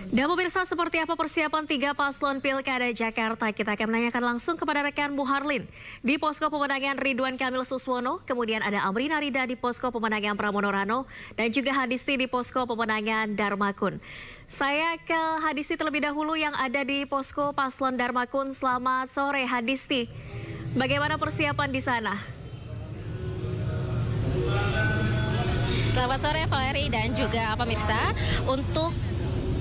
Dan pemirsa, seperti apa persiapan 3 paslon Pilkada Jakarta? Kita akan menanyakan langsung kepada rekan Muharlin di posko pemenangan Ridwan Kamil Suswono, kemudian ada Amrina Rida di posko pemenangan Pramono Rano, dan juga Hadisti di posko pemenangan Darmakun. Saya ke Hadisti terlebih dahulu yang ada di posko paslon Darmakun. Selamat sore Hadisti, bagaimana persiapan di sana? Selamat sore Valeri dan juga pemirsa. Untuk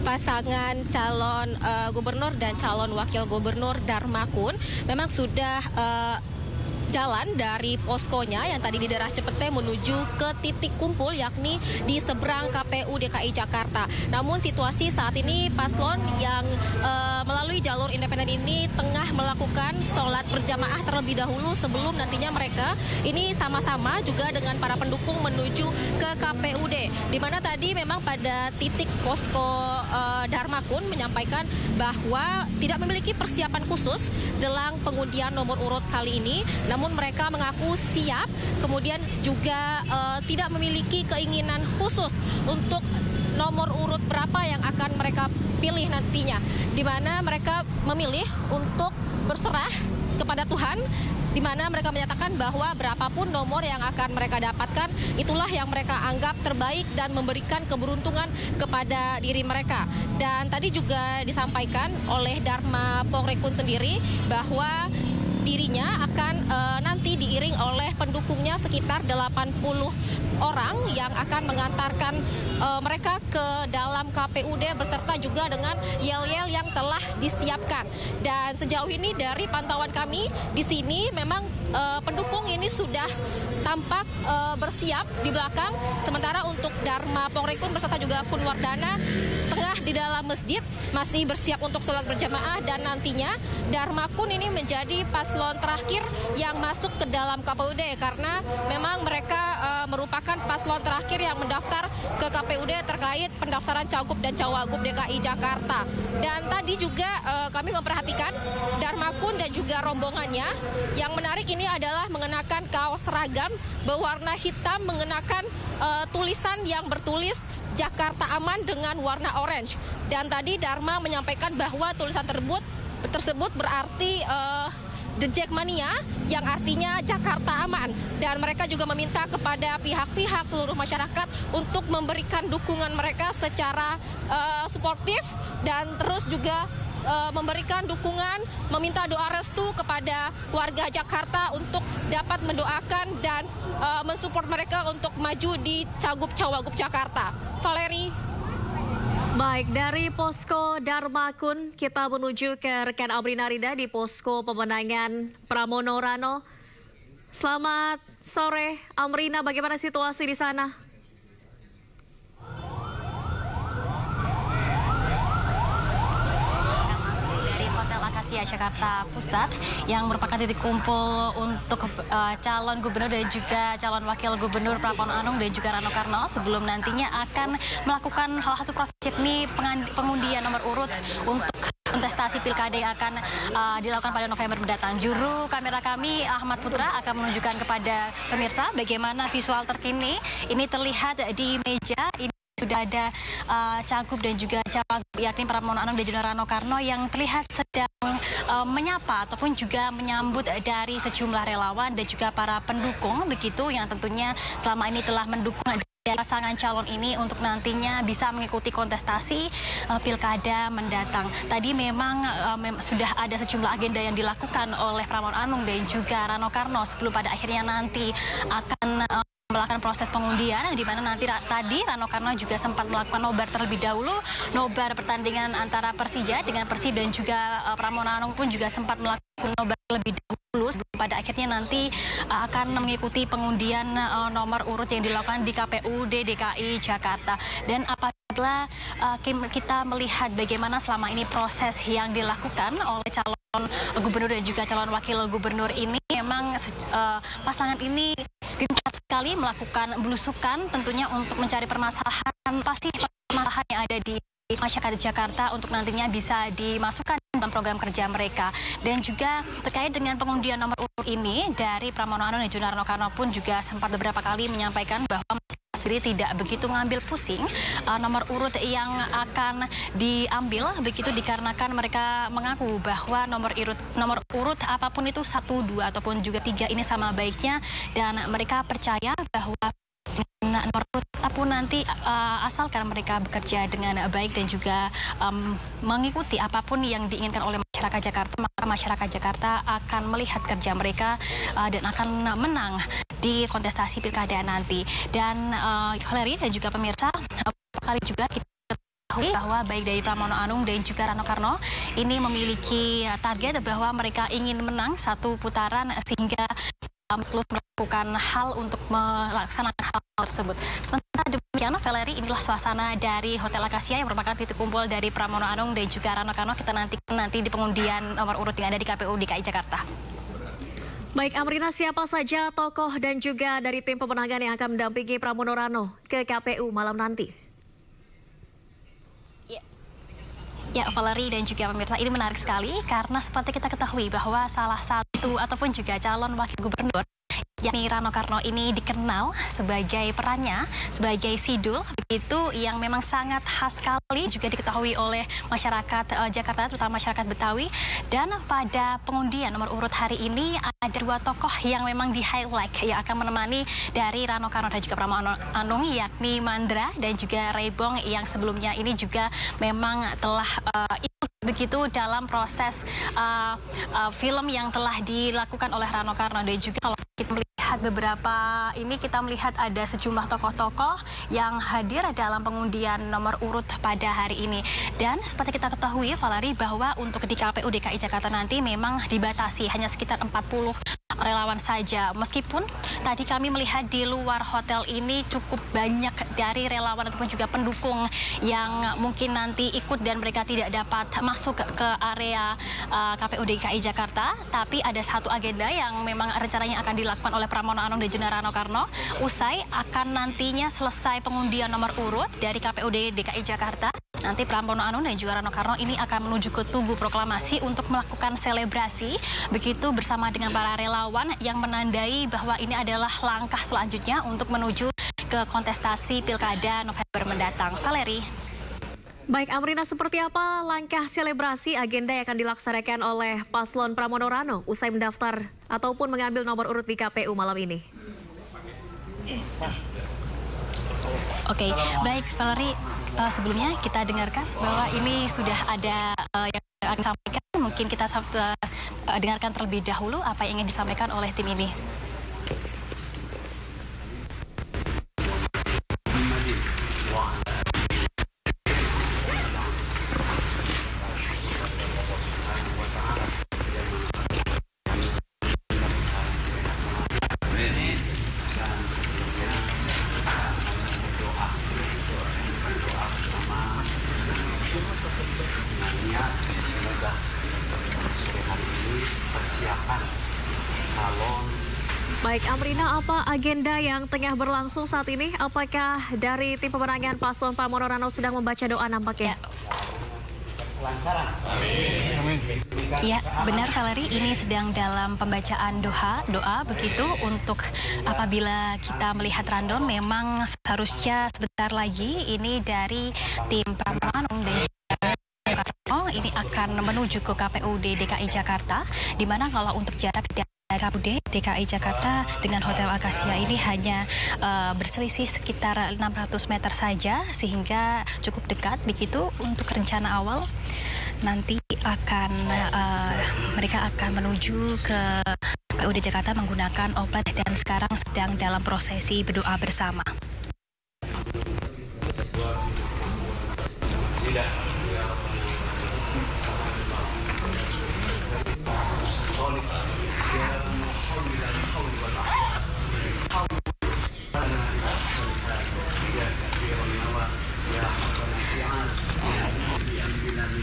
pasangan calon gubernur dan calon wakil gubernur Darmakun memang sudah jalan dari poskonya yang tadi di daerah Cepete menuju ke titik kumpul yakni di seberang KPU DKI Jakarta. Namun situasi saat ini paslon yang melalui jalur independen ini tengah melakukan sholat berjamaah terlebih dahulu sebelum nantinya mereka ini sama-sama juga dengan para pendukung menuju ke KPUD, di mana tadi memang pada titik posko Darmakun menyampaikan bahwa tidak memiliki persiapan khusus jelang pengundian nomor urut kali ini. Namun mereka mengaku siap, kemudian juga tidak memiliki keinginan khusus untuk nomor urut berapa yang akan mereka pilih nantinya, di mana mereka memilih untuk berserah kepada Tuhan, di mana mereka menyatakan bahwa berapapun nomor yang akan mereka dapatkan, itulah yang mereka anggap terbaik dan memberikan keberuntungan kepada diri mereka. Dan tadi juga disampaikan oleh Dharma Pongrekun sendiri bahwa dirinya akan nanti diiring oleh pendukungnya sekitar 80 orang yang akan mengantarkan mereka ke dalam KPUD beserta juga dengan yel-yel yang telah disiapkan. Dan sejauh ini dari pantauan kami di sini memang pendukung ini sudah tampak bersiap di belakang, sementara untuk Dharma Pongrekun beserta juga Kun Wardana tengah di dalam masjid masih bersiap untuk sholat berjamaah, dan nantinya Darmakun ini menjadi paslon terakhir yang masuk ke dalam KPUD karena memang mereka merupakan paslon terakhir yang mendaftar ke KPUD terkait pendaftaran cagup dan cawagup DKI Jakarta. Dan tadi juga kami memperhatikan Darmakun dan juga rombongannya. Yang menarik ini adalah mengenakan kaos seragam berwarna hitam, mengenakan tulisan yang bertulis Jakarta Aman dengan warna orange. Dan tadi Dharma menyampaikan bahwa tulisan tersebut berarti The Jackmania, yang artinya Jakarta Aman. Dan mereka juga meminta kepada pihak-pihak seluruh masyarakat untuk memberikan dukungan mereka secara suportif dan terus juga memberikan dukungan, meminta doa restu kepada warga Jakarta untuk dapat mendoakan dan mensupport mereka untuk maju di Cagup Cawagup Jakarta. Valeri. Baik, dari posko Darmakun kita menuju ke rekan Amrina Rida di posko pemenangan Pramono Rano. Selamat sore Amrina, bagaimana situasi di sana? Jakarta Pusat yang merupakan titik kumpul untuk calon gubernur dan juga calon wakil gubernur Pramono Anung dan juga Rano Karno sebelum nantinya akan melakukan salah satu proses yakni pengundian nomor urut untuk kontestasi pilkada yang akan dilakukan pada November mendatang. Juru kamera kami Ahmad Putra akan menunjukkan kepada pemirsa bagaimana visual terkini. Ini terlihat di meja ini sudah ada cagup dan juga cawagup yakni Pramono Anung dan juga Rano Karno yang terlihat sedang menyapa ataupun juga menyambut dari sejumlah relawan dan juga para pendukung begitu yang tentunya selama ini telah mendukung dari pasangan calon ini untuk nantinya bisa mengikuti kontestasi pilkada mendatang. Tadi memang sudah ada sejumlah agenda yang dilakukan oleh Pramono Anung dan juga Rano Karno sebelum pada akhirnya nanti akan melakukan proses pengundian, di mana nanti tadi Rano Karno juga sempat melakukan nobar terlebih dahulu, nobar pertandingan antara Persija dengan Persib, dan juga Pramono Anung pun juga sempat melakukan nobar terlebih dahulu sebelum pada akhirnya nanti akan mengikuti pengundian nomor urut yang dilakukan di KPUD DKI Jakarta. Dan apabila kita melihat bagaimana selama ini proses yang dilakukan oleh calon gubernur dan juga calon wakil gubernur ini, memang pasangan ini gencar sekali melakukan belusukan tentunya untuk mencari permasalahan yang ada di masyarakat Jakarta untuk nantinya bisa dimasukkan dalam program kerja mereka. Dan juga terkait dengan pengundian nomor urut ini dari Pramono Anung dan juga Rano Karno pun juga sempat beberapa kali menyampaikan bahwa sendiri tidak begitu ngambil pusing nomor urut yang akan diambil, begitu dikarenakan mereka mengaku bahwa nomor urut apapun itu 1, 2 ataupun juga 3 ini sama baiknya, dan mereka percaya bahwa nomor urut apapun nanti asalkan mereka bekerja dengan baik dan juga mengikuti apapun yang diinginkan oleh masyarakat Jakarta, maka masyarakat Jakarta akan melihat kerja mereka dan akan menang di kontestasi pilkada nanti. Dan Valerie dan juga pemirsa, kali juga kita ketahui bahwa baik dari Pramono Anung dan juga Rano Karno ini memiliki target bahwa mereka ingin menang 1 putaran sehingga terus melakukan hal untuk melaksanakan hal tersebut. Sementara demikian, Valerie, inilah suasana dari Hotel Akasia yang merupakan titik kumpul dari Pramono Anung dan juga Rano Karno. Kita nanti di pengundian nomor urut yang ada di KPU DKI Jakarta. Baik, Amrina, siapa saja tokoh dan juga dari tim pemenangan yang akan mendampingi Pramono Rano ke KPU malam nanti? Ya, Valerie dan juga pemirsa, ini menarik sekali karena seperti kita ketahui bahwa salah satu ataupun juga calon wakil gubernur yakni Rano Karno ini dikenal sebagai perannya sebagai sidul, begitu, yang memang sangat khas sekali, juga diketahui oleh masyarakat Jakarta, terutama masyarakat Betawi. Dan pada pengundian nomor urut hari ini ada 2 tokoh yang memang di-highlight yang akan menemani dari Rano Karno dan juga Pramono Anung, yakni Mandra dan juga Rebong, yang sebelumnya ini juga memang telah ikut begitu dalam proses film yang telah dilakukan oleh Rano Karno. Dan juga kalau kita melihat beberapa ini, kita melihat ada sejumlah tokoh-tokoh yang hadir dalam pengundian nomor urut pada hari ini. Dan seperti kita ketahui, Valerie, bahwa untuk di KPU DKI Jakarta nanti memang dibatasi hanya sekitar 40 relawan saja. Meskipun tadi kami melihat di luar hotel ini cukup banyak dari relawan ataupun juga pendukung yang mungkin nanti ikut dan mereka tidak dapat masuk ke area KPU DKI Jakarta. Tapi ada satu agenda yang memang rencananya akan dilakukan oleh Pramono Anung dan juga Rano Karno. Usai akan nantinya selesai pengundian nomor urut dari KPUD DKI Jakarta, nanti Pramono Anung dan juga Rano Karno ini akan menuju ke Tugu Proklamasi untuk melakukan selebrasi, begitu bersama dengan para relawan yang menandai bahwa ini adalah langkah selanjutnya untuk menuju ke kontestasi Pilkada November mendatang. Valerie. Baik, Amrina, seperti apa langkah selebrasi agenda yang akan dilaksanakan oleh paslon Pramono Rano usai mendaftar ataupun mengambil nomor urut di KPU malam ini? Oke, baik Valerie, sebelumnya kita dengarkan bahwa ini sudah ada yang akan disampaikan. Mungkin kita dengarkan terlebih dahulu apa yang ingin disampaikan oleh tim ini. Baik, Amrina, apa agenda yang tengah berlangsung saat ini? Apakah dari tim pemenangan paslon Pramono Rano sedang membaca doa nampaknya? Ya, benar Valerie, ini sedang dalam pembacaan doa begitu untuk apabila kita melihat rundown, memang seharusnya sebentar lagi ini dari tim Pramono Anung dan Karno ini akan menuju ke KPUD DKI Jakarta, di mana kalau untuk jarak dari KPUD DKI Jakarta dengan Hotel Akasia ini hanya berselisih sekitar 600 meter saja, sehingga cukup dekat begitu. Untuk rencana awal nanti mereka akan menuju ke KPUD Jakarta menggunakan obat dan sekarang sedang dalam prosesi berdoa bersama.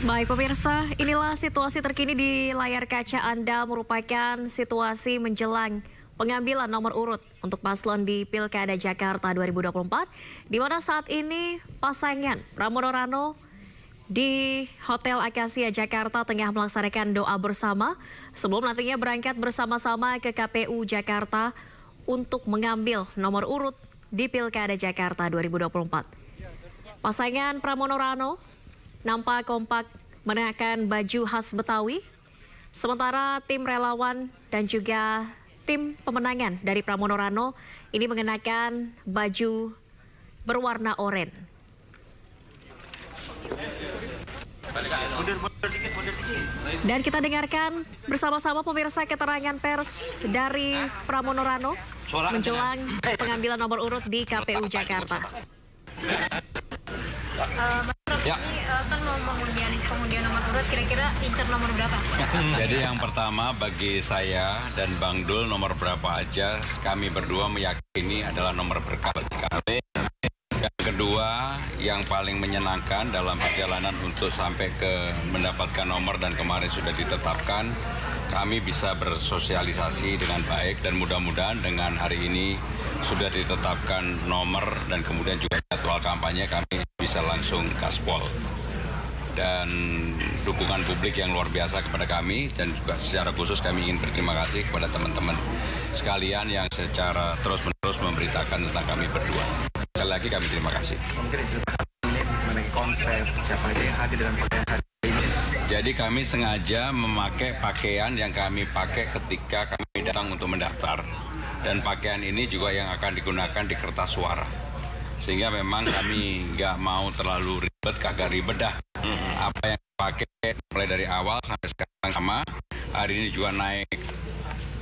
Baik pemirsa, inilah situasi terkini di layar kaca Anda, merupakan situasi menjelang pengambilan nomor urut untuk paslon di Pilkada Jakarta 2024, di mana saat ini pasangan Pramono Rano di Hotel Akasia Jakarta tengah melaksanakan doa bersama sebelum nantinya berangkat bersama-sama ke KPU Jakarta untuk mengambil nomor urut di Pilkada Jakarta 2024. Pasangan Pramono Rano nampak kompak mengenakan baju khas Betawi, sementara tim relawan dan juga tim pemenangan dari Pramono Rano ini mengenakan baju berwarna oranye. Dan kita dengarkan bersama-sama pemirsa keterangan pers dari Pramono Rano menjelang pengambilan nomor urut di KPU Jakarta. Ya. Ini kan mau pengundian nomor urut, kira-kira incer nomor berapa? Jadi yang pertama bagi saya dan Bang Dul nomor berapa aja, kami berdua meyakini adalah nomor berkah bagi kami. Yang kedua, yang paling menyenangkan dalam perjalanan untuk sampai ke mendapatkan nomor dan kemarin sudah ditetapkan, kami bisa bersosialisasi dengan baik dan mudah-mudahan dengan hari ini sudah ditetapkan nomor dan kemudian juga jadwal kampanye kami bisa langsung gaspol. Dan dukungan publik yang luar biasa kepada kami dan juga secara khusus kami ingin berterima kasih kepada teman-teman sekalian yang secara terus-menerus memberitakan tentang kami berdua. Sekali lagi kami terima kasih. Mungkin diceritakan ini mengenai konsep siapa aja yang hadir dalam pakaian hari ini. Jadi kami sengaja memakai pakaian yang kami pakai ketika kami datang untuk mendaftar. Dan pakaian ini juga yang akan digunakan di kertas suara. Sehingga memang kami nggak mau terlalu ribet, kagak ribet dah. Apa yang pakai mulai dari awal sampai sekarang sama. Hari ini juga naik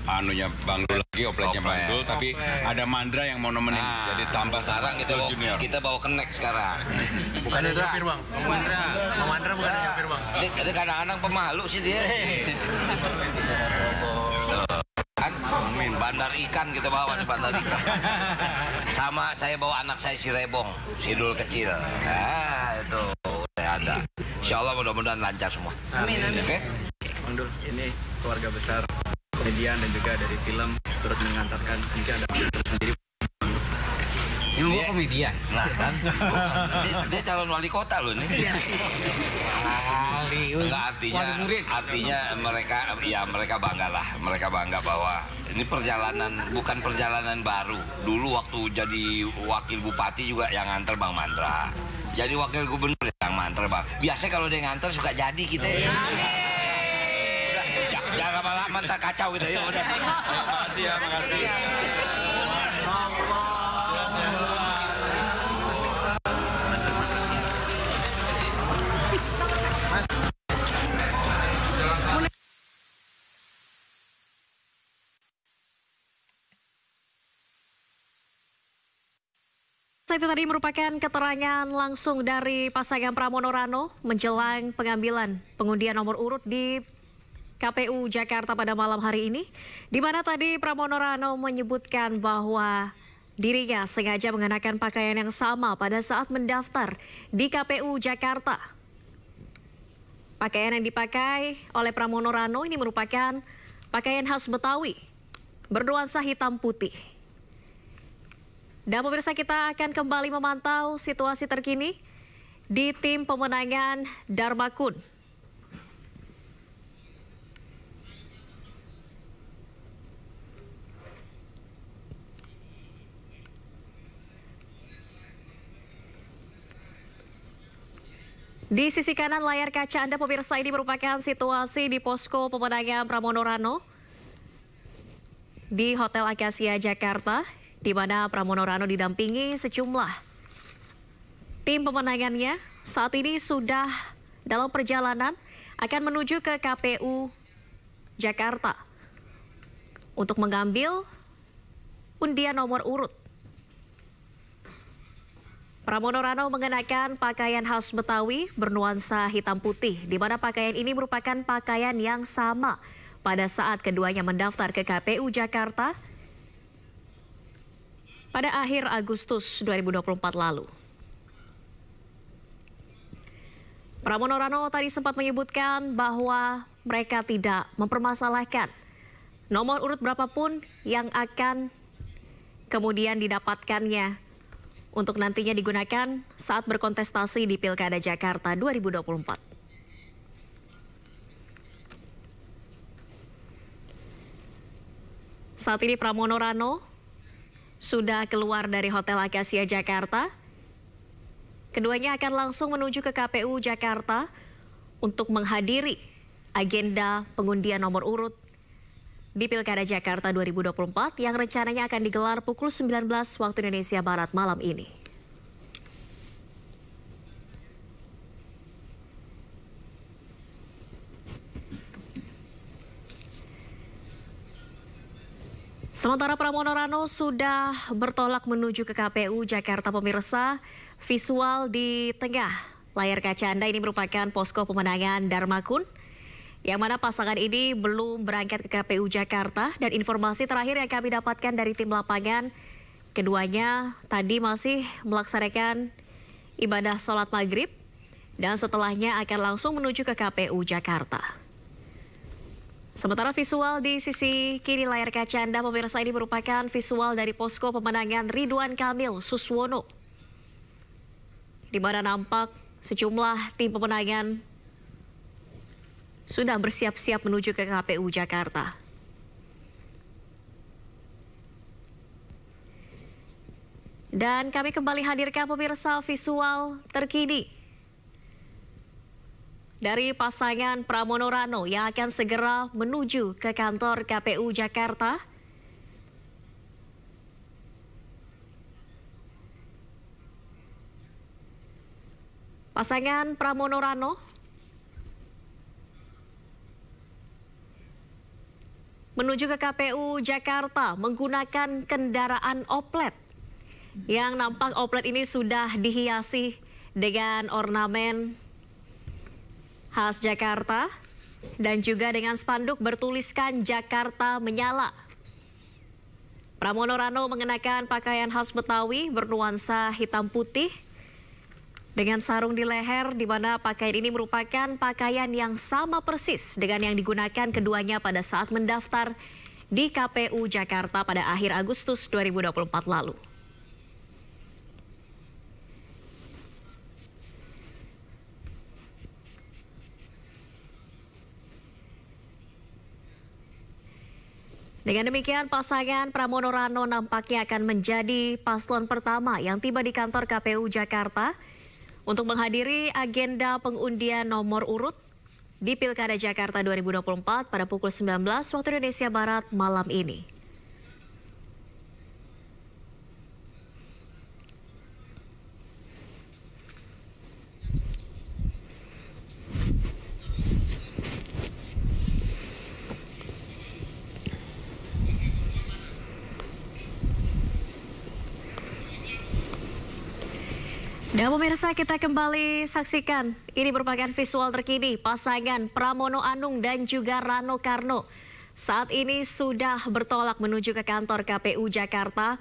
anunya Bang Dul lagi, opletnya Bang Dul, tapi ada Mandra yang mau nemenin. Jadi tambah sekarang kita bawa kenek sekarang. Bukan yang nyopir bang, Mandra bukan yang nyopir bang. Dia kadang-kadang pemalu sih dia. Bandar ikan kita bawa di bandar ikan. Sama saya bawa anak saya si Rebong, si Dul kecil. Nah itu udah ada. Insya Allah mudah-mudahan lancar semua. Amin, amin. Oke? Bang Dul, ini keluarga besar komedian dan juga dari film turut mengantarkan mungkin ada tersendiri. Ini gua komedian. Nah kan, dia calon wali kota loh nih. Enggak, artinya mereka bangga lah. Mereka bangga bahwa ini perjalanan bukan perjalanan baru. Dulu waktu jadi wakil bupati juga yang nganter Bang Mandra. Jadi wakil gubernur yang nganter Bang. Biasanya kalau dia nganter suka jadi kita. Udah, jangan lama-lama ntar kacau gitu ya. Udah. Makasih ya, makasih. Itu tadi merupakan keterangan langsung dari pasangan Pramono Rano menjelang pengambilan pengundian nomor urut di KPU Jakarta pada malam hari ini, di mana tadi Pramono Rano menyebutkan bahwa dirinya sengaja mengenakan pakaian yang sama pada saat mendaftar di KPU Jakarta. Pakaian yang dipakai oleh Pramono Rano ini merupakan pakaian khas Betawi, bernuansa hitam putih. Dan pemirsa, kita akan kembali memantau situasi terkini di tim pemenangan Darmakun. Di sisi kanan layar kaca Anda pemirsa, ini merupakan situasi di posko pemenangan Pramono Rano di Hotel Akasia Jakarta, di mana Pramono Rano didampingi sejumlah tim pemenangannya. Saat ini sudah dalam perjalanan akan menuju ke KPU Jakarta untuk mengambil undian nomor urut. Pramono Rano mengenakan pakaian khas Betawi bernuansa hitam putih, di mana pakaian ini merupakan pakaian yang sama pada saat keduanya mendaftar ke KPU Jakarta pada akhir Agustus 2024 lalu. Pramono Rano tadi sempat menyebutkan bahwa mereka tidak mempermasalahkan nomor urut berapapun yang akan kemudian didapatkannya untuk nantinya digunakan saat berkontestasi di Pilkada Jakarta 2024. Saat ini Pramono Rano sudah keluar dari Hotel Akasia Jakarta. Keduanya akan langsung menuju ke KPU Jakarta untuk menghadiri agenda pengundian nomor urut di Pilkada Jakarta 2024 yang rencananya akan digelar pukul 19 waktu Indonesia Barat malam ini. Sementara Pramono Rano sudah bertolak menuju ke KPU Jakarta, pemirsa. Visual di tengah layar kaca Anda ini merupakan posko pemenangan Darmakun, yang mana pasangan ini belum berangkat ke KPU Jakarta. Dan informasi terakhir yang kami dapatkan dari tim lapangan, keduanya tadi masih melaksanakan ibadah sholat maghrib dan setelahnya akan langsung menuju ke KPU Jakarta. Sementara visual di sisi kiri layar kaca Anda, pemirsa, ini merupakan visual dari posko pemenangan Ridwan Kamil Suswono, di mana nampak sejumlah tim pemenangan sudah bersiap-siap menuju ke KPU Jakarta. Dan kami kembali hadirkan, pemirsa, visual terkini dari pasangan Pramono Rano yang akan segera menuju ke kantor KPU Jakarta. Pasangan Pramono Rano menuju ke KPU Jakarta menggunakan kendaraan oplet, yang nampak oplet ini sudah dihiasi dengan ornamen khas Jakarta dan juga dengan spanduk bertuliskan Jakarta Menyala. Pramono Rano mengenakan pakaian khas Betawi bernuansa hitam putih dengan sarung di leher, di mana pakaian ini merupakan pakaian yang sama persis dengan yang digunakan keduanya pada saat mendaftar di KPU Jakarta pada akhir Agustus 2024 lalu. Dengan demikian, pasangan Pramono Rano nampaknya akan menjadi paslon pertama yang tiba di kantor KPU Jakarta untuk menghadiri agenda pengundian nomor urut di Pilkada Jakarta 2024 pada pukul 19 waktu Indonesia Barat malam ini. Dan pemirsa, kita kembali saksikan. Ini merupakan visual terkini pasangan Pramono Anung dan juga Rano Karno. Saat ini sudah bertolak menuju ke kantor KPU Jakarta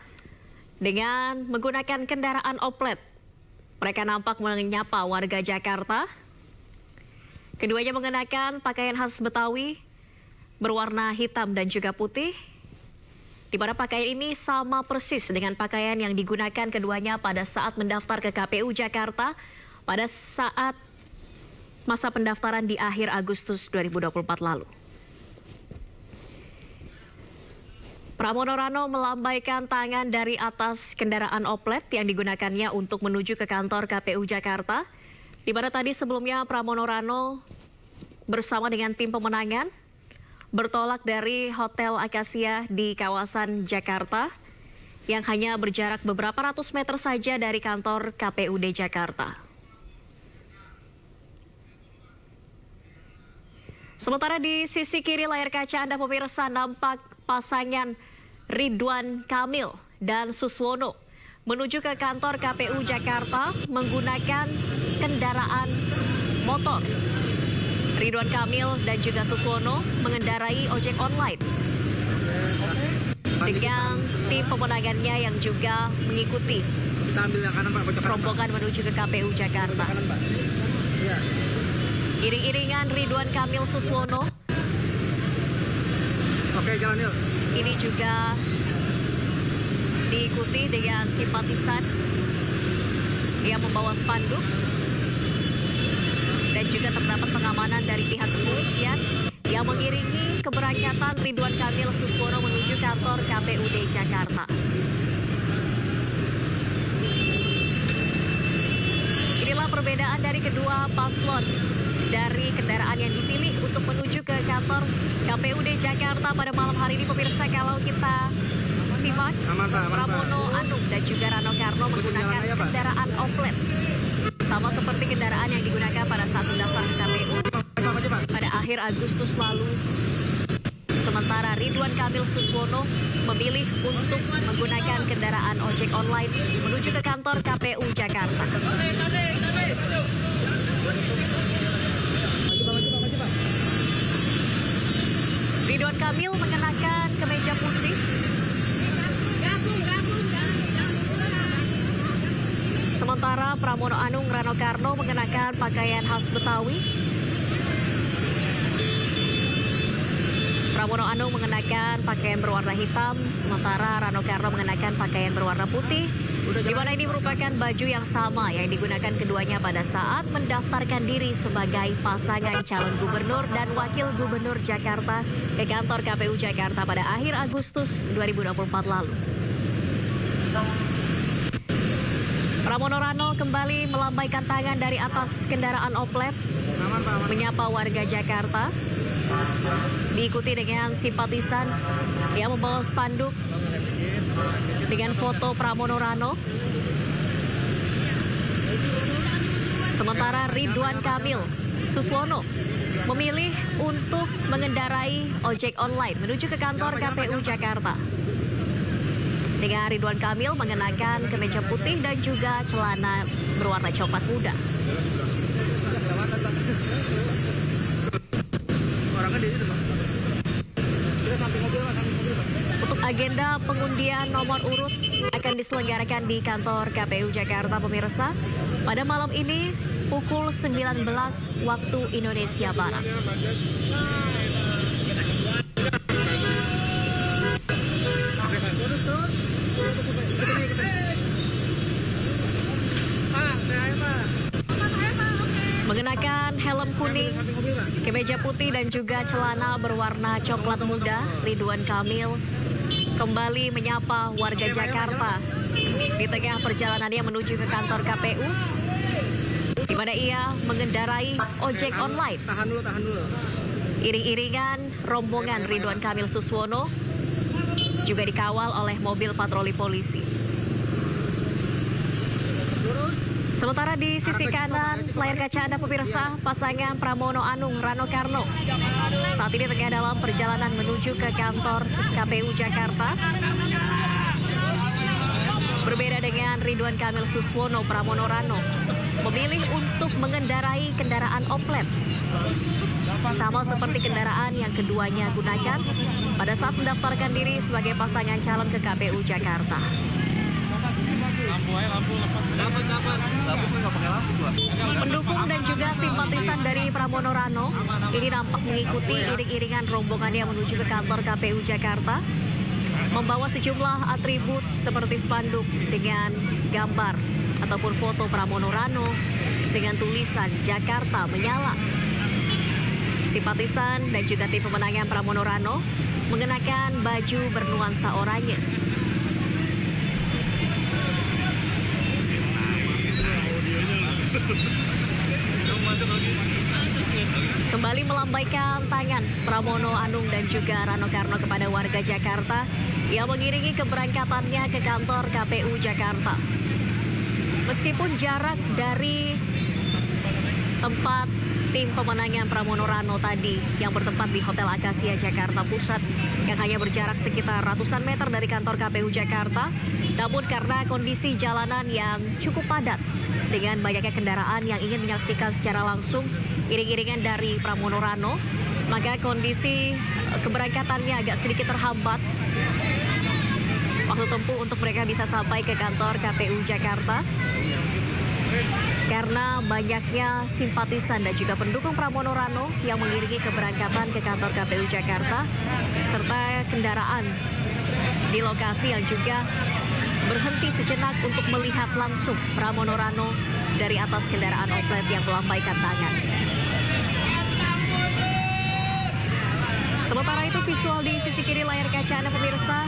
dengan menggunakan kendaraan oplet. Mereka nampak menyapa warga Jakarta. Keduanya mengenakan pakaian khas Betawi berwarna hitam dan juga putih, di mana pakaian ini sama persis dengan pakaian yang digunakan keduanya pada saat mendaftar ke KPU Jakarta pada saat masa pendaftaran di akhir Agustus 2024 lalu. Pramono Rano melambaikan tangan dari atas kendaraan oplet yang digunakannya untuk menuju ke kantor KPU Jakarta, di mana tadi sebelumnya Pramono Rano bersama dengan tim pemenangan bertolak dari Hotel Akasia di kawasan Jakarta yang hanya berjarak beberapa ratus meter saja dari kantor KPUD Jakarta. Sementara di sisi kiri layar kaca Anda, pemirsa, nampak pasangan Ridwan Kamil dan Suswono menuju ke kantor KPU Jakarta menggunakan kendaraan motor. Ridwan Kamil dan juga Suswono mengendarai ojek online dengan tim pemenangannya yang juga mengikuti rombongan menuju ke KPU Jakarta. Iring-iringan Ridwan Kamil Suswono ini juga diikuti dengan simpatisan yang membawa spanduk. Dan juga terdapat pengamanan dari pihak kepolisian yang mengiringi keberangkatan Ridwan Kamil Suswono menuju kantor KPUD Jakarta. perbedaan dari kedua paslon dari kendaraan yang dipilih untuk menuju ke kantor KPUD Jakarta pada malam hari ini. Pemirsa, kalau kita simak, Pramono Anung dan juga Rano Karno menggunakan kendaraan oplet, sama seperti kendaraan yang digunakan pada saat mendaftar ke KPU pada akhir Agustus lalu. Sementara Ridwan Kamil Suswono memilih untuk menggunakan kendaraan ojek online menuju ke kantor KPU Jakarta. Ridwan Kamil mengenakan kemeja putih. Sementara Pramono Anung Rano Karno mengenakan pakaian khas Betawi. Pramono Anung mengenakan pakaian berwarna hitam, sementara Rano Karno mengenakan pakaian berwarna putih, di mana ini merupakan baju yang sama yang digunakan keduanya pada saat mendaftarkan diri sebagai pasangan calon gubernur dan wakil gubernur Jakarta ke kantor KPU Jakarta pada akhir Agustus 2024 lalu. Pramono Rano kembali melambaikan tangan dari atas kendaraan oplet, menyapa warga Jakarta. Diikuti dengan simpatisan yang membawa spanduk dengan foto Pramono Rano. Sementara Ridwan Kamil Suswono memilih untuk mengendarai ojek online menuju ke kantor KPU Jakarta. Dengan Ridwan Kamil mengenakan kemeja putih dan juga celana berwarna coklat muda. Untuk agenda pengundian nomor urut akan diselenggarakan di kantor KPU Jakarta, pemirsa, pada malam ini pukul 19 waktu Indonesia Barat. Mengenakan helm kuning, kemeja putih dan juga celana berwarna coklat muda, Ridwan Kamil kembali menyapa warga Jakarta di tengah perjalanannya menuju ke kantor KPU, di mana ia mengendarai ojek online. Iring-iringan rombongan Ridwan Kamil Suswono juga dikawal oleh mobil patroli polisi. Sementara di sisi kanan layar kaca Anda, pemirsa, pasangan Pramono Anung Rano Karno saat ini tengah dalam perjalanan menuju ke kantor KPU Jakarta. Berbeda dengan Ridwan Kamil Suswono, Pramono Rano memilih untuk mengendarai kendaraan oplet, sama seperti kendaraan yang keduanya gunakan pada saat mendaftarkan diri sebagai pasangan calon ke KPU Jakarta. Pendukung dan juga simpatisan dari Pramono Rano ini nampak mengikuti iring-iringan rombongannya menuju ke kantor KPU Jakarta, membawa sejumlah atribut seperti spanduk dengan gambar ataupun foto Pramono Rano dengan tulisan Jakarta Menyala. Simpatisan dan juga tim pemenangan Pramono Rano mengenakan baju bernuansa oranye. Kembali melambaikan tangan Pramono Anung dan juga Rano Karno kepada warga Jakarta yang mengiringi keberangkatannya ke kantor KPU Jakarta. Meskipun jarak dari tempat tim pemenangan Pramono Rano tadi yang bertempat di Hotel Akasia Jakarta Pusat yang hanya berjarak sekitar ratusan meter dari kantor KPU Jakarta, namun karena kondisi jalanan yang cukup padat dengan banyaknya kendaraan yang ingin menyaksikan secara langsung iring-iringan dari Pramono Rano, maka kondisi keberangkatannya agak sedikit terhambat. Waktu tempuh untuk mereka bisa sampai ke kantor KPU Jakarta karena banyaknya simpatisan dan juga pendukung Pramono Rano yang mengiringi keberangkatan ke kantor KPU Jakarta, serta kendaraan di lokasi yang juga berhenti sejenak untuk melihat langsung Pramono Rano dari atas kendaraan oplet yang melambaikan tangan. Sementara itu visual di sisi kiri layar kaca Anda, pemirsa,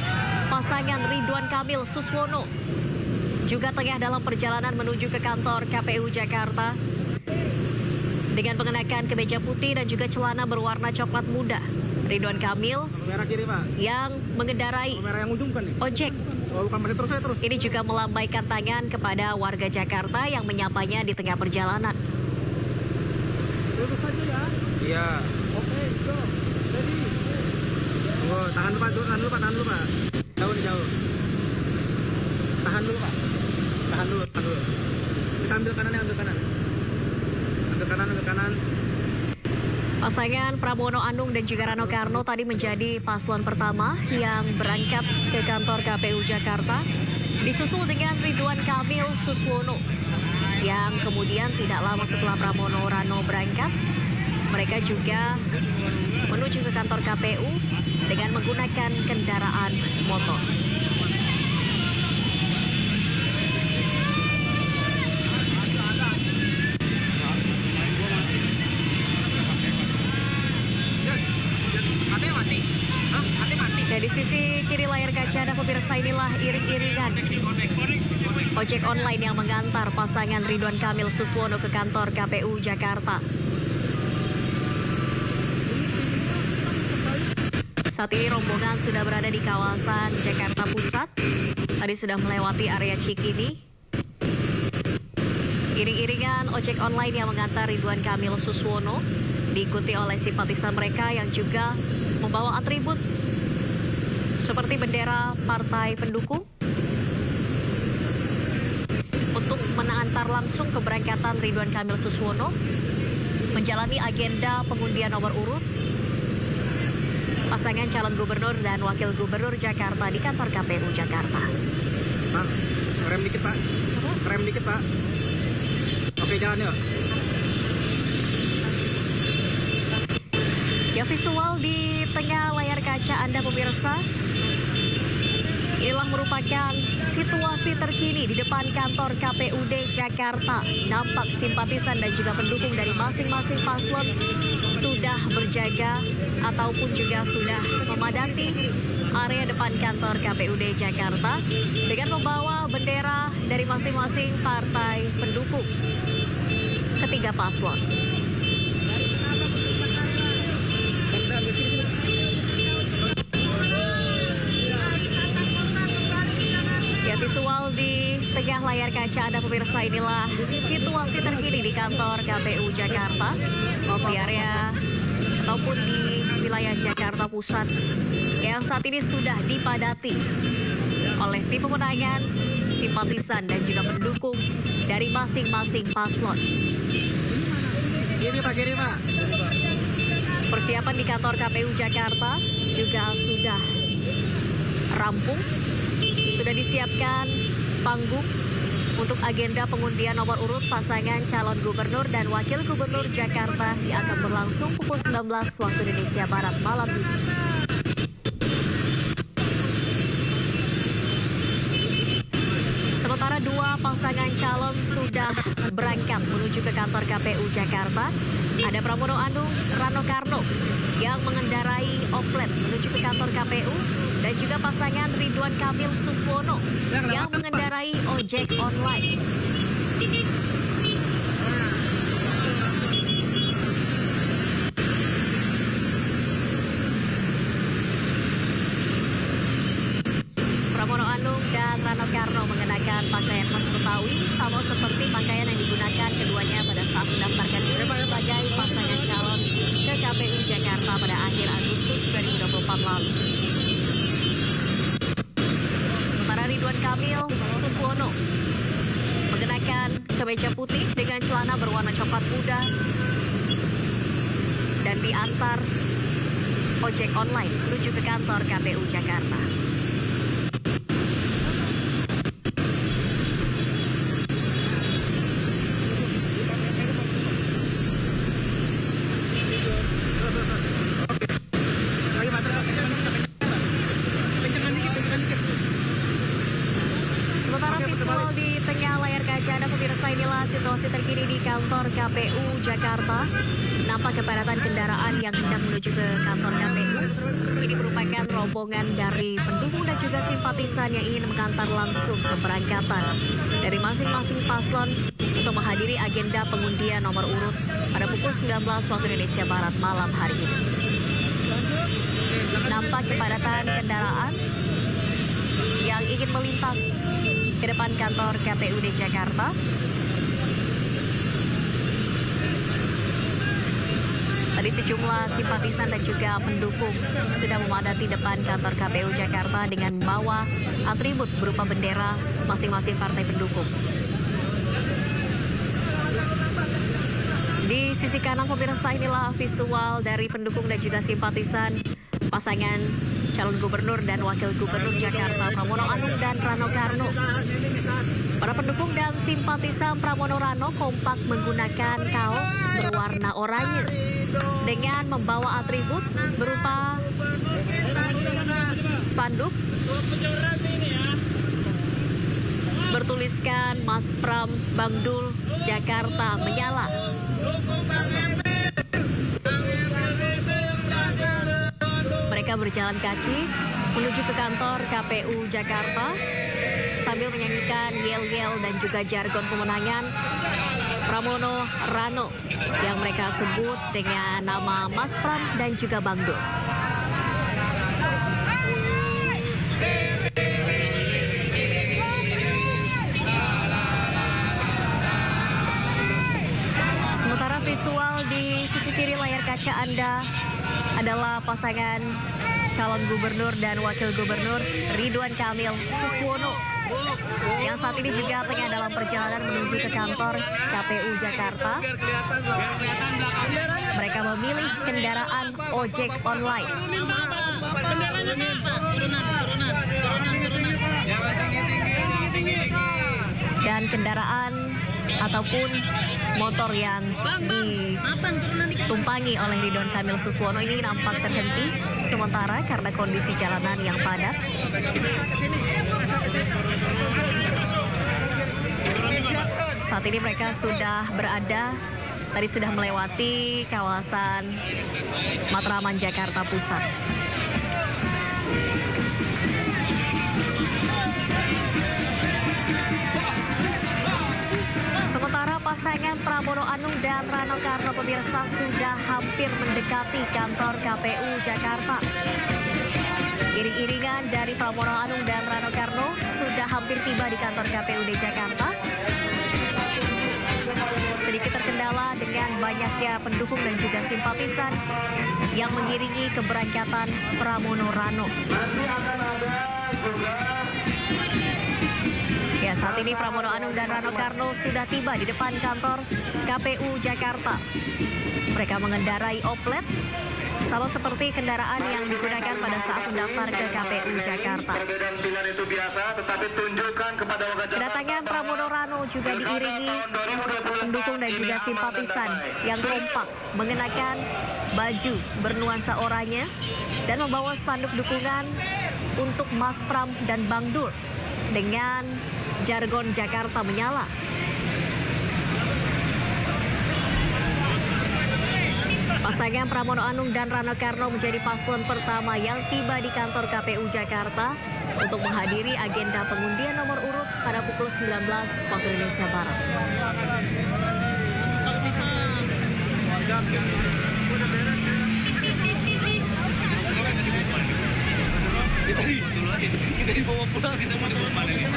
pasangan Ridwan Kamil Suswono juga tengah dalam perjalanan menuju ke kantor KPU Jakarta dengan mengenakan kemeja putih dan juga celana berwarna coklat muda. Ridwan Kamil yang mengendarai ojek ini juga melambaikan tangan kepada warga Jakarta yang menyapanya di tengah perjalanan. Iya. Oke, go. Ready. Oh, tahan dulu, Pak. Jauh. Tahan dulu, Pak. Tahan dulu. Kita ambil kanan. Ambil kanan. Pasangan Pramono Anung dan juga Rano Karno tadi menjadi paslon pertama yang berangkat ke kantor KPU Jakarta, disusul dengan Ridwan Kamil Suswono yang kemudian tidak lama setelah Pramono Rano berangkat, mereka juga menuju ke kantor KPU dengan menggunakan kendaraan motor. Ya, di sisi kiri layar kaca Anda pemirsa, inilah iring-iringan ojek online yang mengantar pasangan Ridwan Kamil Suswono ke kantor KPU Jakarta. Saat ini rombongan sudah berada di kawasan Jakarta Pusat. Tadi sudah melewati area Cikini. Iring-iringan ojek online yang mengantar Ridwan Kamil Suswono diikuti oleh simpatisan mereka yang juga membawa atribut seperti bendera partai pendukung untuk mengantar langsung keberangkatan Ridwan Kamil Suswono menjalani agenda pengundian nomor urut pasangan calon gubernur dan wakil gubernur Jakarta di kantor KPU Jakarta. Pak, rem dikit, Pak. Rem dikit, Pak. Oke, jalan yuk. Ya, visual di tengah layar kaca Anda pemirsa, inilah merupakan situasi terkini di depan kantor KPUD Jakarta. Nampak simpatisan dan juga pendukung dari masing-masing paslon sudah berjaga ataupun juga sudah memadati area depan kantor KPUD Jakarta dengan membawa bendera dari masing-masing partai pendukung ketiga paslon. Ya, visual di tengah layar kaca Anda pemirsa, inilah situasi terkini di kantor KPU Jakarta di area ataupun di wilayah Jakarta Pusat yang saat ini sudah dipadati oleh tim pemenangan, simpatisan dan juga pendukung dari masing-masing paslon. Kiri, Pak. Persiapan di kantor KPU Jakarta juga sudah rampung. Sudah disiapkan panggung untuk agenda pengundian nomor urut pasangan calon gubernur dan wakil gubernur Jakarta yang akan berlangsung pukul 19 waktu Indonesia Barat malam ini. Sementara dua pasangan calon sudah berangkat menuju ke kantor KPU Jakarta. Ada Pramono Anung, Rano Karno yang mengendarai oplet menuju ke kantor KPU dan juga pasangan Ridwan Kamil Suswono yang mengendarai ojek online. Pramono Anung dan Rano Karno mengenakan pakaian khas Betawi sama seperti pakaian yang digunakan keduanya pada saat mendaftarkan diri sebagai pasangan calon ke KPU Jakarta pada akhir Agustus 2024 lalu. Sementara Ridwan Kamil Suswono mengenakan kemeja putih dengan celana berwarna coklat muda dan diantar ojek online menuju ke kantor KPU Jakarta. Visual di tengah layar kaca Anda pemirsa, inilah situasi terkini di kantor KPU Jakarta. nampak kepadatan kendaraan yang hendak menuju ke kantor KPU. Ini merupakan rombongan dari pendukung dan juga simpatisan yang ingin mengantar langsung keberangkatan dari masing-masing paslon untuk menghadiri agenda pengundian nomor urut pada pukul 19 waktu Indonesia Barat malam hari ini. Nampak kepadatan kendaraan yang ingin melintas ke depan kantor KPUD Jakarta. Tadi sejumlah simpatisan dan juga pendukung sudah memadati depan kantor KPU Jakarta dengan membawa atribut berupa bendera masing-masing partai pendukung. Di sisi kanan pemirsa, inilah visual dari pendukung dan juga simpatisan pasangan calon gubernur dan wakil gubernur Jakarta Pramono Anung dan Rano Karno. Para pendukung dan simpatisan Pramono Rano kompak menggunakan kaos berwarna oranye dengan membawa atribut berupa spanduk bertuliskan Mas Pram Bangdul Jakarta menyala. Mereka berjalan kaki menuju ke kantor KPU Jakarta sambil menyanyikan yel-yel dan juga jargon pemenangan Pramono Rano yang mereka sebut dengan nama Mas Pram dan juga Bangdul. Sementara visual di sisi kiri layar kaca Anda adalah pasangan calon gubernur dan wakil gubernur Ridwan Kamil Suswono yang saat ini juga tengah dalam perjalanan menuju ke kantor KPU Jakarta. Mereka memilih kendaraan ojek online. Dan kendaraan ataupun motor yang ditumpangi oleh Ridwan Kamil Suswono ini nampak terhenti sementara karena kondisi jalanan yang padat. Saat ini mereka sudah berada, tadi sudah melewati kawasan Matraman, Jakarta Pusat. Sementara pasangan Pramono Anung dan Rano Karno pemirsa sudah hampir mendekati kantor KPU Jakarta. Iring-iringan dari Pramono Anung dan Rano Karno sudah hampir tiba di kantor KPUD Jakarta. Sedikit terkendala dengan banyaknya pendukung dan juga simpatisan yang mengiringi keberangkatan Pramono Rano. Ya, saat ini Pramono Anung dan Rano Karno sudah tiba di depan kantor KPU Jakarta. Mereka mengendarai oplet sama seperti kendaraan yang digunakan pada saat mendaftar ke KPU Jakarta. Kedatangan Pramono Rano juga diiringi pendukung dan juga simpatisan yang kompak mengenakan baju bernuansa oranye dan membawa spanduk dukungan untuk Mas Pram dan Bangdul dengan jargon Jakarta menyala. Pasangan Pramono Anung dan Rano Karno menjadi paslon pertama yang tiba di kantor KPU Jakarta untuk menghadiri agenda pengundian nomor urut pada pukul 19 waktu Indonesia Barat. Kita dibawa pulang, kita mau dibawa mana nih?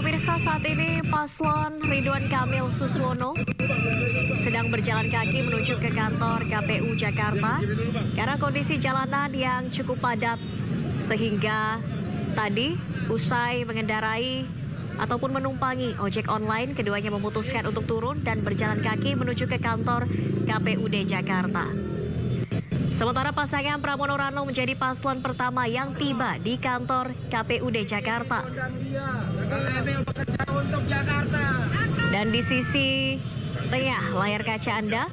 Pemirsa, saat ini Paslon Ridwan Kamil Suswono sedang berjalan kaki menuju ke kantor KPU Jakarta karena kondisi jalanan yang cukup padat sehingga tadi usai mengendarai ataupun menumpangi ojek online, keduanya memutuskan untuk turun dan berjalan kaki menuju ke kantor KPUD Jakarta. Sementara pasangan Pramono Rano menjadi paslon pertama yang tiba di kantor KPUD Jakarta. Dan di sisi tengah layar kaca Anda,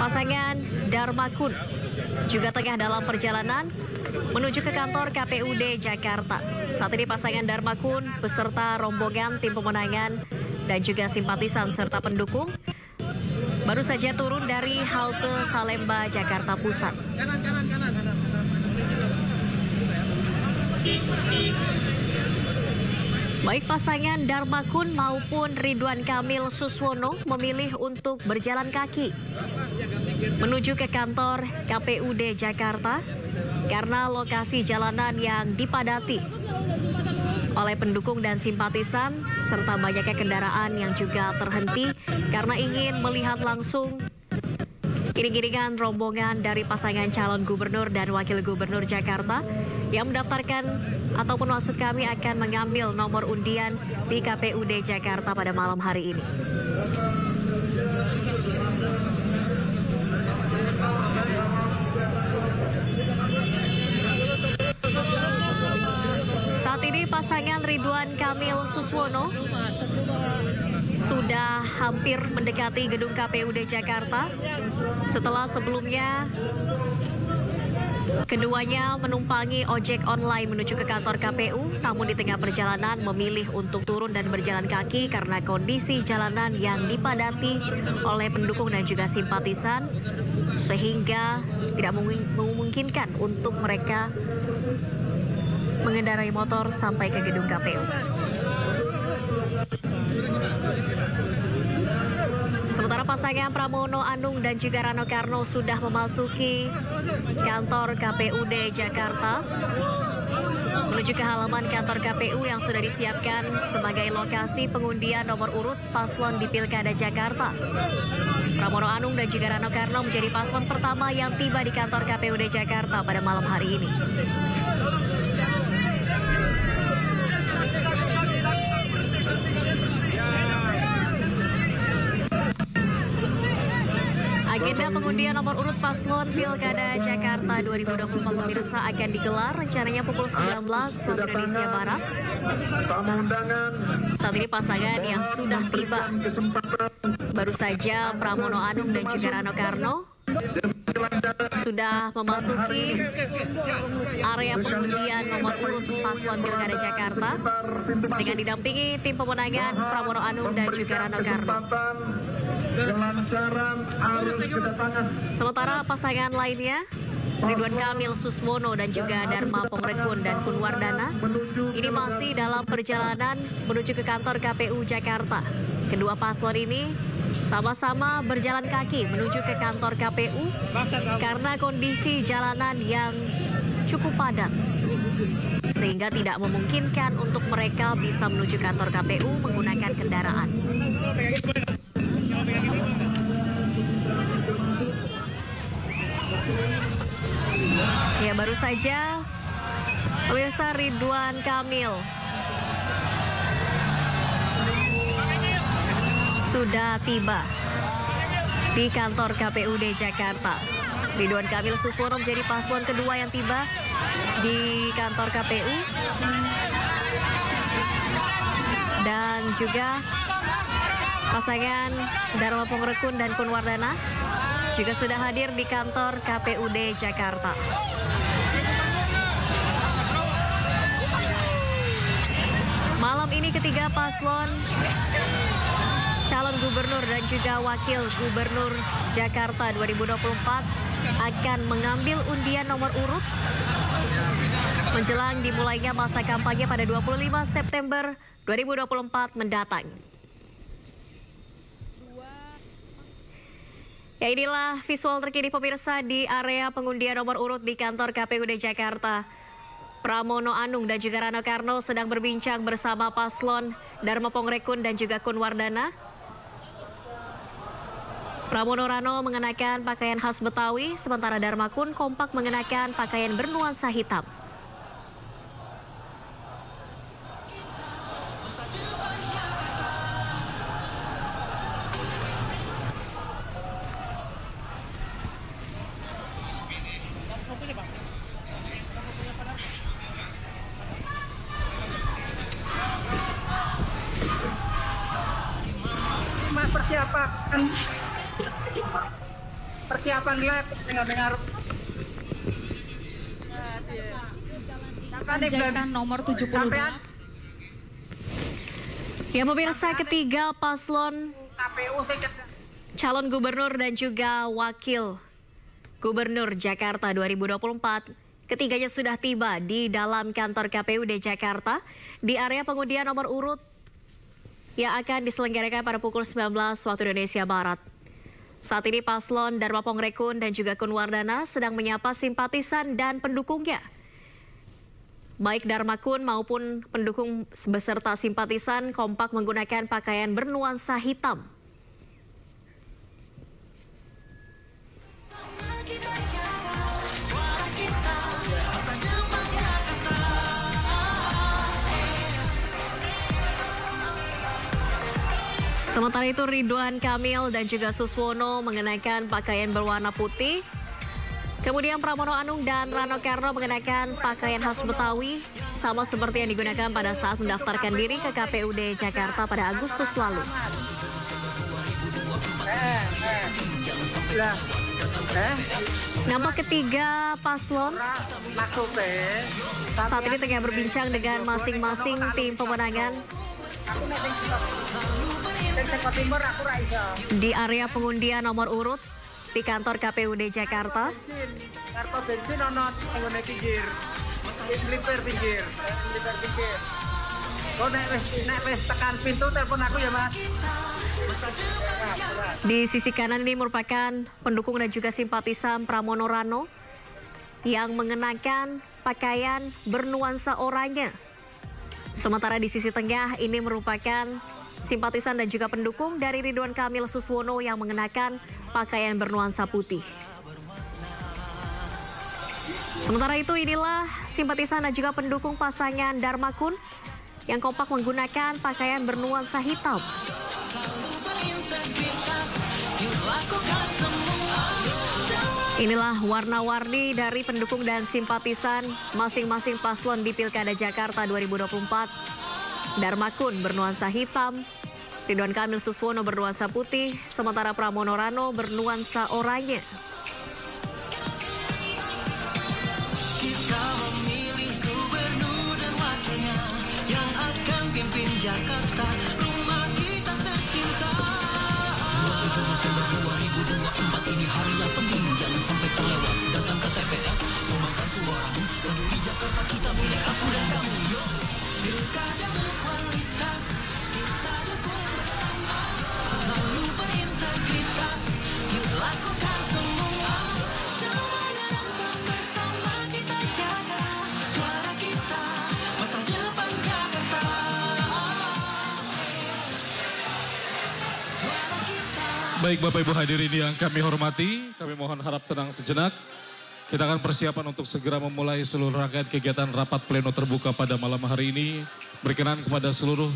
pasangan Darmakun juga tengah dalam perjalanan menuju ke kantor KPUD Jakarta. Saat ini pasangan Darmakun beserta rombongan tim pemenangan dan juga simpatisan serta pendukung baru saja turun dari halte Salemba, Jakarta Pusat. Baik pasangan Darmakun maupun Ridwan Kamil Suswono memilih untuk berjalan kaki menuju ke kantor KPUD Jakarta karena lokasi jalanan yang dipadati oleh pendukung dan simpatisan serta banyaknya kendaraan yang juga terhenti karena ingin melihat langsung iring-iringan rombongan dari pasangan calon gubernur dan wakil gubernur Jakarta yang mendaftarkan ataupun maksud kami akan mengambil nomor undian di KPUD Jakarta pada malam hari ini. Saat ini pasangan Ridwan Kamil Suswono sudah hampir mendekati gedung KPUD Jakarta setelah sebelumnya keduanya menumpangi ojek online menuju ke kantor KPU, namun di tengah perjalanan memilih untuk turun dan berjalan kaki karena kondisi jalanan yang dipadati oleh pendukung dan juga simpatisan sehingga tidak memungkinkan untuk mereka mengendarai motor sampai ke gedung KPU. Sementara pasangan Pramono Anung dan juga Rano Karno sudah memasuki kantor KPUD Jakarta menuju ke halaman kantor KPU yang sudah disiapkan sebagai lokasi pengundian nomor urut paslon di Pilkada Jakarta. Pramono Anung dan juga Rano Karno menjadi paslon pertama yang tiba di kantor KPUD Jakarta pada malam hari ini. Agenda pengundian nomor urut paslon Pilkada Jakarta 2024 pemirsa akan digelar rencananya pukul 19 waktu Indonesia Barat. Saat ini pasangan yang sudah tiba baru saja Pramono Anung dan juga Rano Karno sudah memasuki area pengundian nomor urut paslon Pilkada Jakarta dengan didampingi tim pemenangan Pramono Anung dan juga Rano Karno. Sementara pasangan lainnya Ridwan Kamil Suswono dan juga Dharma Pongrekun dan Kunwardana ini masih dalam perjalanan menuju ke kantor KPU Jakarta. Kedua paslon ini sama-sama berjalan kaki menuju ke kantor KPU karena kondisi jalanan yang cukup padat sehingga tidak memungkinkan untuk mereka bisa menuju kantor KPU menggunakan kendaraan. Ya, baru saja pemirsa Ridwan Kamil sudah tiba di kantor KPUD Jakarta. Ridwan Kamil Suswono menjadi paslon kedua yang tiba di kantor KPU. Dan juga pasangan Dharma Pongrekun dan Kunwardana juga sudah hadir di kantor KPUD Jakarta. Malam ini ketiga paslon calon gubernur dan juga wakil gubernur Jakarta 2024 akan mengambil undian nomor urut menjelang dimulainya masa kampanye pada 25 September 2024 mendatang. Ya, inilah visual terkini pemirsa di area pengundian nomor urut di kantor KPUD Jakarta. Pramono Anung dan juga Rano Karno sedang berbincang bersama paslon Dharma Pongrekun dan juga Kunwardana. Pramono Rano mengenakan pakaian khas Betawi, sementara Dharma Kun kompak mengenakan pakaian bernuansa hitam. Persiapan lab dengar Panjaitan nomor 72. Ya pemirsa, ketiga paslon calon gubernur dan juga wakil gubernur Jakarta 2024 ketiganya sudah tiba di dalam kantor KPUD Jakarta di area pengundian nomor urut yang akan diselenggarakan pada pukul 19 waktu Indonesia Barat. Saat ini paslon Dharma Pongrekun dan juga Kunwardana sedang menyapa simpatisan dan pendukungnya. Baik Dharma Kun maupun pendukung beserta simpatisan kompak menggunakan pakaian bernuansa hitam. Sementara itu Ridwan Kamil dan juga Suswono mengenakan pakaian berwarna putih. Kemudian Pramono Anung dan Rano Karno mengenakan pakaian khas Betawi sama seperti yang digunakan pada saat mendaftarkan diri ke KPUD Jakarta pada Agustus lalu. Nampak ketiga paslon saat ini tengah berbincang dengan masing-masing tim pemenangan di area pengundian nomor urut di kantor KPUD Jakarta. Kartu bensin ono nggone pinggir. Pinggir. Oh nek wis tekan pintu telepon aku ya, Mas. Di sisi kanan ini merupakan pendukung dan juga simpatisan Pramono Rano yang mengenakan pakaian bernuansa oranye. Sementara di sisi tengah ini merupakan simpatisan dan juga pendukung dari Ridwan Kamil Suswono yang mengenakan pakaian bernuansa putih. Sementara itu inilah simpatisan dan juga pendukung pasangan Dharma Kun yang kompak menggunakan pakaian bernuansa hitam. Inilah warna-warni dari pendukung dan simpatisan masing-masing paslon di Pilkada Jakarta 2024. Darmakun bernuansa hitam, Ridwan Kamil Suswono bernuansa putih, sementara Pramono Rano bernuansa oranye. Kita memilih gubernur dan wakilnya yang akan pimpin Jakarta, rumah kita tercinta. 20 November 2024 ini hari yang penting, jangan sampai terlewat. Datang ke TPS, sumbangkan suaramu, peduli Jakarta kita milik aku dan kamu. Yo, pilkada berkualitas, kita dukung bersama, selalu berintegritas, yuk lakukan semua. Jangan bersama kita jaga suara kita, masa depan Jakarta. Suara kita. Baik Bapak Ibu hadirin yang kami hormati, kami mohon harap tenang sejenak. Kita akan persiapan untuk segera memulai seluruh rangkaian kegiatan rapat pleno terbuka pada malam hari ini. Berkenan kepada seluruh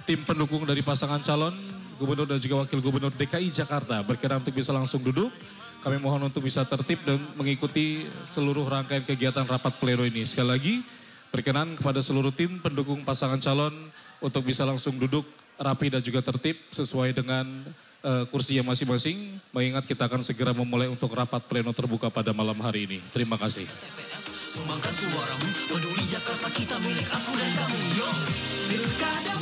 tim pendukung dari pasangan calon Gubernur dan juga Wakil Gubernur DKI Jakarta berkenan untuk bisa langsung duduk. Kami mohon untuk bisa tertib dan mengikuti seluruh rangkaian kegiatan rapat pleno ini. Sekali lagi, berkenan kepada seluruh tim pendukung pasangan calon untuk bisa langsung duduk rapi dan juga tertib sesuai dengan kursinya masing-masing. Mengingat kita akan segera memulai untuk rapat pleno terbuka pada malam hari ini. Terima kasih. Sumbangkan suaramu, peduli Jakarta kita milik aku dan kamu. Yo, pilkada